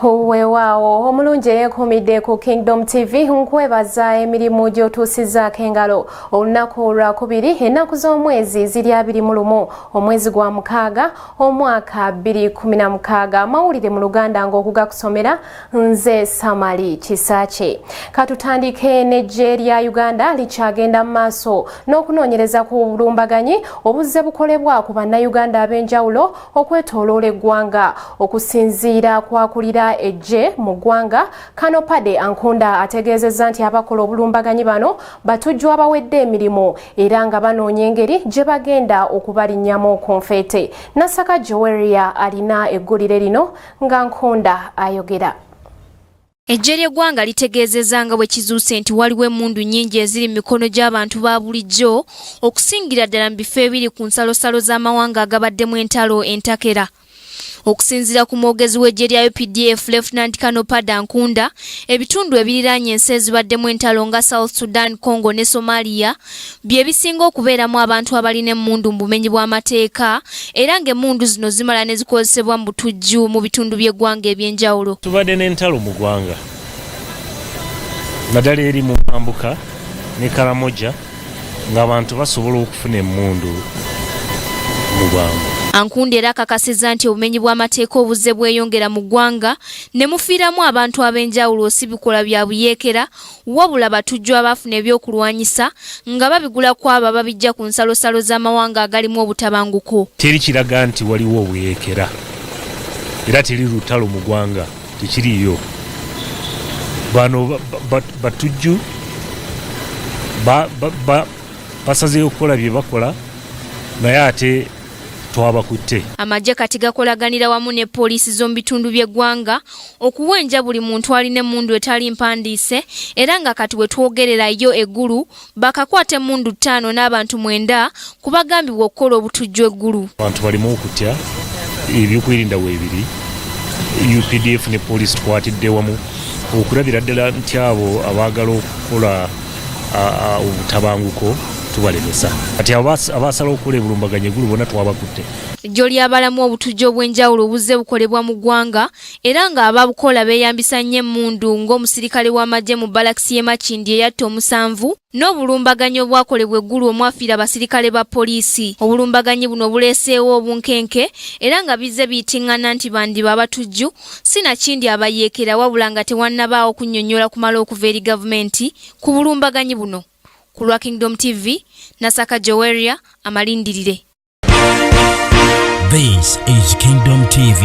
Weewaawo omulungi eyeekuumidde ku Kingdom TV nkwebaza emirimu gy'otuusizzaako engalo olunaku olwakubiri ennaku z'omwezi ziri 21 omwezi gwa mukaaga omwaka 2016 amawulire mu Luganda ng'okugakusomera nze Samali Kisakye. Katutandike n'eggye lya Uganda likyagenda mu maaso n'okunoonyereza ku bulumbaganyi obuzze bukolebwa ku bannayuganda ab'enjawulo okwetooloola eggwanga okusinziira kwakulira eggye mu ggwanga. Kanopade Ankunda ategeezezza nti abakola obulumbaganyi bano batujju abawedde emirimu era nga banoonya engeri gye bagenda okubalinnyamu konfeete. Nasaka Joweria alina eggulire lino nga Nkunda ayogera. Eggye ly'eggwanga litegeezezza nga bwe kizuuse nti waliwo emmundu nnyingi eziri mu mikono gy'abantu ba bulijjo okusingira ddala mu bifo ebiri ku nsalosalo z'amawanga agabaddemu entalo entakera. Okusinziira ku mwogezi w'eggye lya UPDF Lieutenant Kanopade Ankunda, ebitundu ebiriraanye ensi ezibaddemu entalo nga South Sudan, Congo ne Somalia bye bisinga okubeeramu abantu abalina emmundu mu bumenyi bw'amateeka era ng'emmundu zino zimala ne zikozesebwa mu butujju mu bitundu by'eggwanga eby'enjawulo. Tubadde n'entalo mu ggwanga naddala eri mu Mambuka ne Karamoja ng'abantu basobola okufuna emmundu mu ggwanga. Ankunda era akakasizza nti obumenyi bw'amateeka obuzze bweyongera mu ggwanga ne mufiiramu abantu ab'enjawulo si bikola bya buyeekera wabula batujju abaafuna ebyokulwanyisa nga babigula ku abo ababijja ku nsalosalo z'amawanga agalimu obutabanguko. Teri kiraga nti waliwo obuyeekera era teri lutalo mu ggwanga tekiriyo. Bano batujju basazeeyo okukola bye bakola naye ate twabakutte. Amagye kati gakolaganira wamu ne poliisi z'omu bitundu by'eggwanga okuwenja buli muntu alina emmundu etali mpandiise era nga kati we twogerera yo eggulu bakakwata emmundu 5 n'abantu 9 kubagambibwa okukola obutujju eggulu. Abantu balimu okutya ebyokwerinda weebiri. UPDF ne poliisi tukwatidde wamu okulabira ddala nti abo abaagala okukola obutabanguko tubalemesa. Kati abasala okukola ebulumbaganyi eggulu bonna twabakutte. Ejjo ly'abalamu obutujju obw'enjawulo obuzze bukolebwa mu ggwanga era ng'ababukola beeyambisa nnyo emmundu ng'omusirikale w'amagye mu balakisi y'e Makindi eyatta 7 n'obulumbaganyi obwakolebwa eggulu omwafiira abasirikale ba poliisi. Obulumbaganyi buno buleeseewo obunkenke era nga bizze biyitiŋŋana nti bandiba abatujju sinakindi abayeekera wabula nga tewannabaawo kunnyonnyola kumala okuva eri gavumenti ku bulumbaganyi buno. Ku lwa Kingdom TV, Nasaka Joweria amalindirire. This is Kingdom TV.